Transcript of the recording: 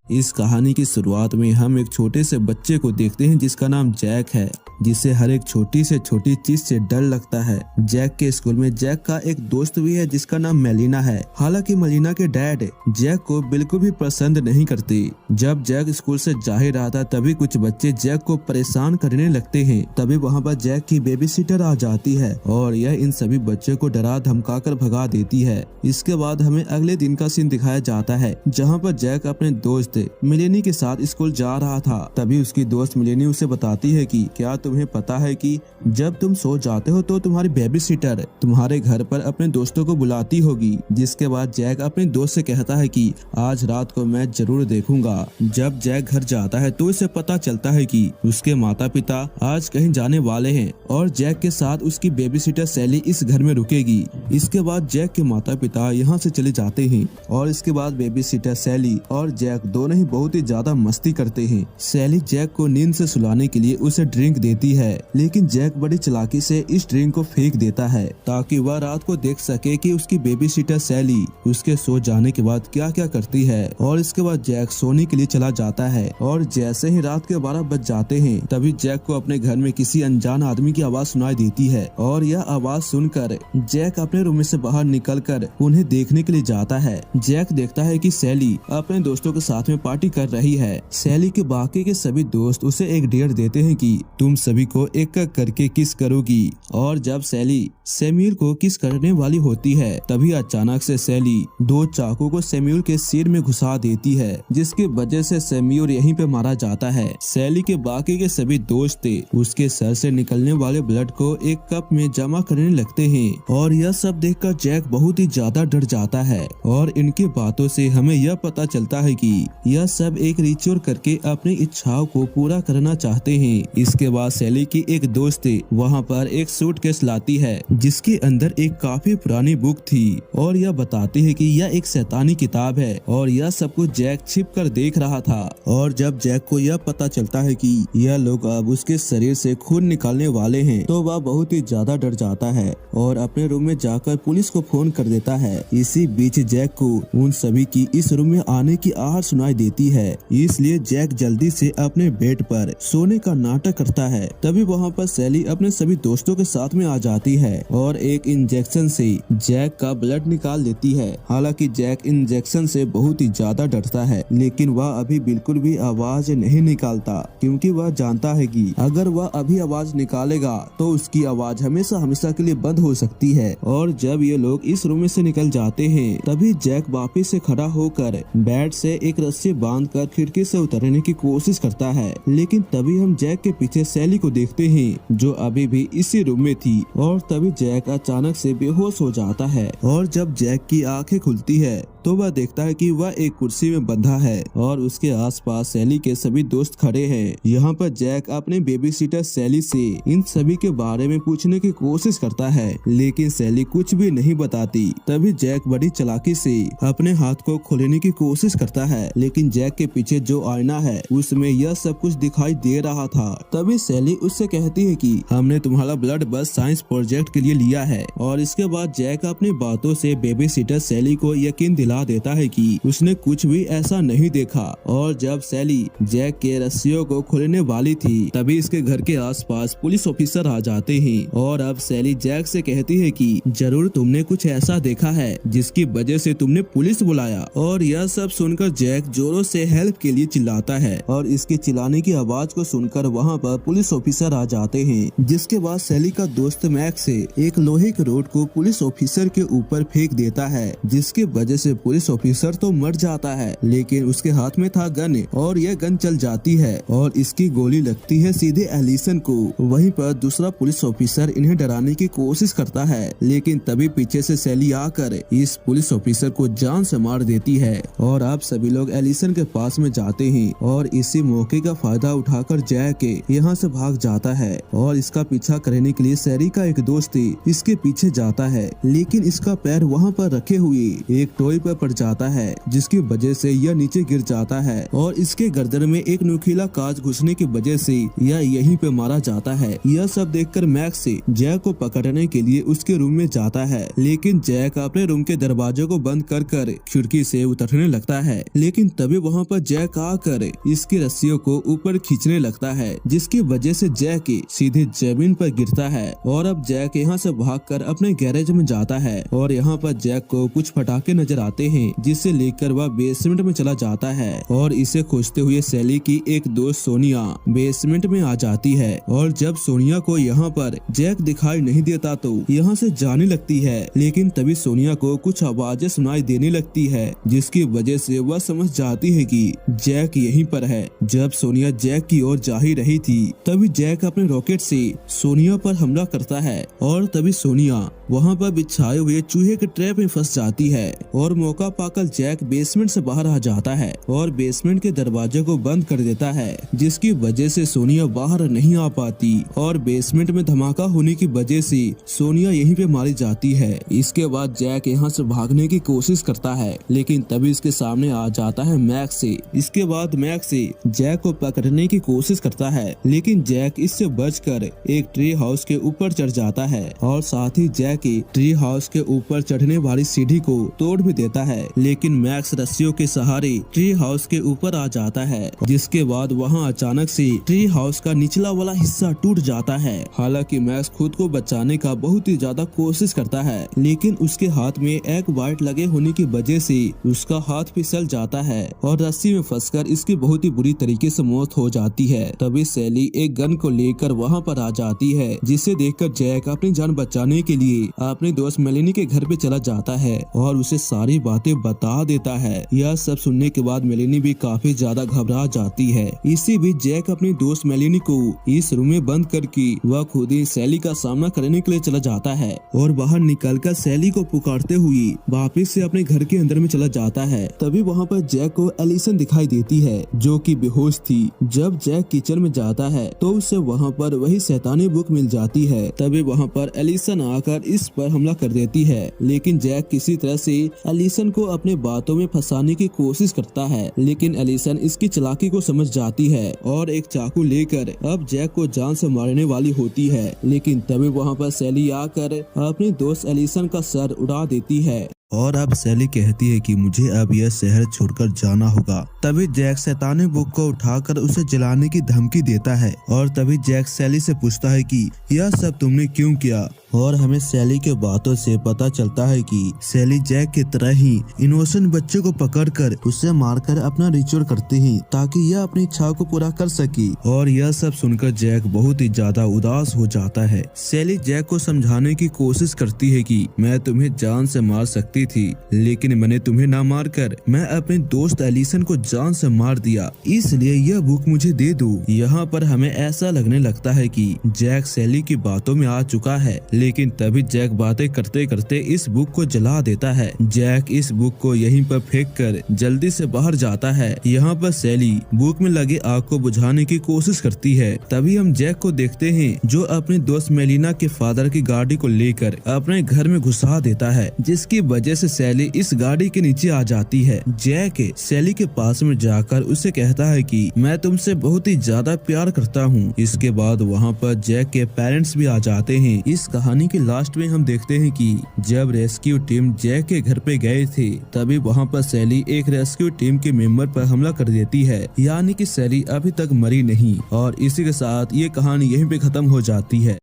इस कहानी की शुरुआत में हम एक छोटे से बच्चे को देखते हैं जिसका नाम जैक है, जिसे हर एक छोटी से छोटी चीज से डर लगता है। जैक के स्कूल में जैक का एक दोस्त भी है जिसका नाम मेलिना है। हालांकि मेलिना के डैड जैक को बिल्कुल भी पसंद नहीं करते। जब जैक स्कूल से जा ही रहा था तभी कुछ बच्चे जैक को परेशान करने लगते हैं। तभी वहाँ पर जैक की बेबी सिटर आ जाती है और यह इन सभी बच्चों को डरा धमका कर भगा देती है। इसके बाद हमें अगले दिन का सीन दिखाया जाता है जहाँ पर जैक अपने दोस्त मिलेनी के साथ स्कूल जा रहा था। तभी उसकी दोस्त मिलेनी उसे बताती है कि क्या तुम्हें पता है कि जब तुम सो जाते हो तो तुम्हारी बेबी सिटर तुम्हारे घर पर अपने दोस्तों को बुलाती होगी। जिसके बाद जैक अपने दोस्त से कहता है कि आज रात को मैच जरूर देखूंगा। जब जैक घर जाता है तो उसे पता चलता है कि उसके माता पिता आज कहीं जाने वाले हैं और जैक के साथ उसकी बेबी सिटर सैली इस घर में रुकेगी। इसके बाद जैक के माता पिता यहाँ से चले जाते हैं और इसके बाद बेबी सिटर सैली और जैक दोनों ही बहुत ही ज्यादा मस्ती करते हैं। सैली जैक को नींद से सुलाने के लिए उसे ड्रिंक देती है, लेकिन जैक बड़ी चालाकी से इस ड्रिंक को फेंक देता है ताकि वह रात को देख सके कि उसकी बेबी सिटर सैली उसके सो जाने के बाद क्या क्या करती है। और इसके बाद जैक सोने के लिए चला जाता है और जैसे ही रात के 12 बज जाते हैं तभी जैक को अपने घर में किसी अनजान आदमी की आवाज सुनाई देती है और यह आवाज सुनकर जैक अपने रूम से बाहर निकलकर उन्हें देखने के लिए जाता है। जैक देखता है कि सैली अपने दोस्तों के साथ में पार्टी कर रही है। सैली के बाकी के सभी दोस्त उसे एक डेयर देते हैं कि तुम सभी को एक एक करके किस करोगी। और जब सैली सैम्यूल को किस करने वाली होती है तभी अचानक से सैली 2 चाकू को सैम्यूल के सिर में घुसा देती है, जिसकी वजह से सैम्यूल यहीं पे मारा जाता है। सैली के बाकी के सभी दोस्त उसके सर से निकलने वाले ब्लड को एक कप में जमा करने लगते हैं और यह सब देखकर जैक बहुत ही ज्यादा डर जाता है। और इनकी बातों से हमें यह पता चलता है कि यह सब एक रिचुअल करके अपनी इच्छाओं को पूरा करना चाहते हैं। इसके बाद सैली की एक दोस्त वहाँ पर एक सूटकेस लाती है जिसके अंदर एक काफी पुरानी बुक थी और यह बताती है कि यह एक शैतानी किताब है और यह सब कुछ जैक छिप कर देख रहा था। और जब जैक को यह पता चलता है कि यह लोग अब उसके शरीर से खून निकालने वाले हैं तो वह बहुत ही ज्यादा डर जाता है और अपने रूम में जाकर पुलिस को फोन कर देता है। इसी बीच जैक को उन सभी की इस रूम में आने की आहट सुनाई देती है, इसलिए जैक जल्दी से अपने बेड पर सोने का नाटक करता है। तभी वहाँ पर सैली अपने सभी दोस्तों के साथ में आ जाती है और एक इंजेक्शन से जैक का ब्लड निकाल देती है। हालांकि जैक इंजेक्शन से बहुत ही ज्यादा डरता है, लेकिन वह अभी बिल्कुल भी आवाज नहीं निकालता क्योंकि वह जानता है कि अगर वह अभी आवाज निकालेगा तो उसकी आवाज हमेशा हमेशा के लिए बंद हो सकती है। और जब ये लोग इस रूम से निकल जाते हैं तभी जैक वापिस से खड़ा होकर बेड से एक रस्सी बांधकर खिड़की से उतरने की कोशिश करता है, लेकिन तभी हम जैक के पीछे सैली को देखते हैं जो अभी भी इसी रूम में थी। और तभी जैक अचानक से बेहोश हो जाता है और जब जैक की आंखें खुलती है तो वह देखता है कि वह एक कुर्सी में बंधा है और उसके आसपास सैली के सभी दोस्त खड़े हैं। यहाँ पर जैक अपने बेबी सिटर सैली से इन सभी के बारे में पूछने की कोशिश करता है, लेकिन सैली कुछ भी नहीं बताती। तभी जैक बड़ी चालाकी से अपने हाथ को खोलने की कोशिश करता है, लेकिन जैक के पीछे जो आईना है उसमें यह सब कुछ दिखाई दे रहा था। तभी सैली उससे कहती है कि हमने तुम्हारा ब्लड बस साइंस प्रोजेक्ट के लिए लिया है। और इसके बाद जैक अपनी बातों से बेबी सिटर सैली को यकीन दिला देता है कि उसने कुछ भी ऐसा नहीं देखा। और जब सैली जैक के रस्सियों को खोलने वाली थी तभी इसके घर के आसपास पुलिस ऑफिसर आ जाते हैं और अब सैली जैक से कहती है कि जरूर तुमने कुछ ऐसा देखा है जिसकी वजह से तुमने पुलिस बुलाया। और यह सब सुनकर जैक जोरों से हेल्प के लिए चिल्लाता है और इसके चिल्लाने की आवाज को सुनकर वहाँ पर पुलिस ऑफिसर आ जाते हैं। जिसके बाद सैली का दोस्त मैक्स से एक लोहे के रोड को पुलिस ऑफिसर के ऊपर फेंक देता है, जिसकी वजह से पुलिस ऑफिसर तो मर जाता है, लेकिन उसके हाथ में था गन और यह गन चल जाती है और इसकी गोली लगती है सीधे एलिसन को। वहीं पर दूसरा पुलिस ऑफिसर इन्हें डराने की कोशिश करता है, लेकिन तभी पीछे से सैली आकर इस पुलिस ऑफिसर को जान से मार देती है। और अब सभी लोग एलिसन के पास में जाते हैं और इसी मौके का फायदा उठाकर जैक यहाँ से भाग जाता है और इसका पीछा करने के लिए सैली का एक दोस्त इसके पीछे जाता है, लेकिन इसका पैर वहाँ पर रखे हुए एक टॉय पर पर पड़ जाता है, जिसकी वजह से यह नीचे गिर जाता है और इसके गर्दन में एक नुकीला कांच घुसने की वजह से यह यहीं पे मारा जाता है। यह सब देखकर मैक्स जैक को पकड़ने के लिए उसके रूम में जाता है, लेकिन जैक अपने रूम के दरवाजे को बंद कर खिड़की से उतरने लगता है। लेकिन तभी वहाँ पर जैक आकर इसकी रस्सियों को ऊपर खींचने लगता है, जिसकी वजह से जैक सीधे जमीन पर गिरता है। और अब जैक यहाँ से भागकर अपने गैरेज में जाता है और यहाँ पर जैक को कुछ पटाखे नजर आते हैं, जिसे लेकर वह बेसमेंट में चला जाता है और इसे खोजते हुए सैली की एक दोस्त सोनिया बेसमेंट में आ जाती है। और जब सोनिया को यहाँ पर जैक दिखाई नहीं देता तो यहाँ से जाने लगती है, लेकिन तभी सोनिया को कुछ आवाजें सुनाई देने लगती है, जिसकी वजह से वह समझ जाती है कि जैक यहीं पर है। जब सोनिया जैक की ओर जा ही रही थी, तभी जैक अपने रॉकेट से सोनिया पर हमला करता है और तभी सोनिया वहाँ पर बिछाए हुए चूहे के ट्रैप में फंस जाती है। और मौका पाकर जैक बेसमेंट से बाहर आ जाता है और बेसमेंट के दरवाजे को बंद कर देता है, जिसकी वजह से सोनिया बाहर नहीं आ पाती और बेसमेंट में धमाका होने की वजह से सोनिया यहीं पे मारी जाती है। इसके बाद जैक यहाँ से भागने की कोशिश करता है, लेकिन तभी इसके सामने आ जाता है मैक्स। इसके बाद मैक्स जैक को पकड़ने की कोशिश करता है, लेकिन जैक इससे बचकर एक ट्री हाउस के ऊपर चढ़ जाता है और साथ ही जैक ट्री हाउस के ऊपर चढ़ने वाली सीढ़ी को तोड़ भी देता है। लेकिन मैक्स रस्सियों के सहारे ट्री हाउस के ऊपर आ जाता है, जिसके बाद वहाँ अचानक से ट्री हाउस का निचला वाला हिस्सा टूट जाता है। हालांकि मैक्स खुद को बचाने का बहुत ही ज्यादा कोशिश करता है, लेकिन उसके हाथ में एक वाइट लगे होने की वजह से उसका हाथ फिसल जाता है और रस्सी में फंसकर इसकी बहुत ही बुरी तरीके से मौत हो जाती है। तभी सैली एक गन को लेकर वहाँ पर आ जाती है, जिसे देखकर जैक अपनी जान बचाने के लिए अपने दोस्त मेलेनी के घर पे चला जाता है और उसे सारी बातें बता देता है। यह सब सुनने के बाद मेलेनी भी काफी ज्यादा घबरा जाती है। इसी बीच जैक अपनी दोस्त मेलेनी को इस रूम में बंद करके वह खुद ही सैली का सामना करने के लिए चला जाता है और बाहर निकलकर सैली को पुकारते हुए वापिस से अपने घर के अंदर में चला जाता है। तभी वहाँ पर जैक को एलिसन दिखाई देती है, जो कि बेहोश थी। जब जैक किचन में जाता है तो उसे वहाँ पर वही शैतानी बुक मिल जाती है। तभी वहाँ पर एलिसन आकर इस पर हमला कर देती है, लेकिन जैक किसी तरह से एलिसन को अपने बातों में फंसाने की कोशिश करता है, लेकिन एलिसन इसकी चालाकी को समझ जाती है और एक चाकू लेकर अब जैक को जान से मारने वाली होती है। लेकिन तभी वहाँ पर सैली आकर अपने दोस्त एलिसन का सर उड़ा देती है और अब सैली कहती है कि मुझे अब यह शहर छोड़कर जाना होगा। तभी जैक शैतानी बुक को उठाकर उसे जलाने की धमकी देता है और तभी जैक सैली से पूछता है कि यह सब तुमने क्यों किया। और हमें सैली के बातों से पता चलता है कि सैली जैक की तरह ही इनोसेंट बच्चे को पकड़कर उसे मारकर अपना रिचुअल करते हैं, ताकि यह अपनी इच्छा को पूरा कर सके। और यह सब सुनकर जैक बहुत ही ज्यादा उदास हो जाता है। सैली जैक को समझाने की कोशिश करती है कि मैं तुम्हें जान से मार सकती थी, लेकिन मैंने तुम्हें ना मारकर मैं अपने दोस्त एलिसन को जान से मार दिया, इसलिए यह बुक मुझे दे दो। यहाँ पर हमें ऐसा लगने लगता है कि जैक सैली की बातों में आ चुका है, लेकिन तभी जैक बातें करते करते इस बुक को जला देता है। जैक इस बुक को यहीं पर फेंक कर जल्दी से बाहर जाता है। यहाँ पर सैली बुक में लगे आग को बुझाने की कोशिश करती है। तभी हम जैक को देखते हैं, जो अपने दोस्त मेलिना के फादर की गाड़ी को लेकर अपने घर में घुसा देता है, जिसकी वजह से सैली इस गाड़ी के नीचे आ जाती है। जैक सैली के पास में जाकर उसे कहता है कि मैं तुमसे बहुत ही ज्यादा प्यार करता हूँ। इसके बाद वहाँ पर जैक के पेरेंट्स भी आ जाते हैं। इस कहानी के लास्ट में हम देखते हैं कि जब रेस्क्यू टीम जैक के घर पे गए थे, तभी वहाँ पर सैली एक रेस्क्यू टीम के मेंबर पर हमला कर देती है, यानी कि सैली अभी तक मरी नहीं। और इसी के साथ ये कहानी यहीं पे खत्म हो जाती है।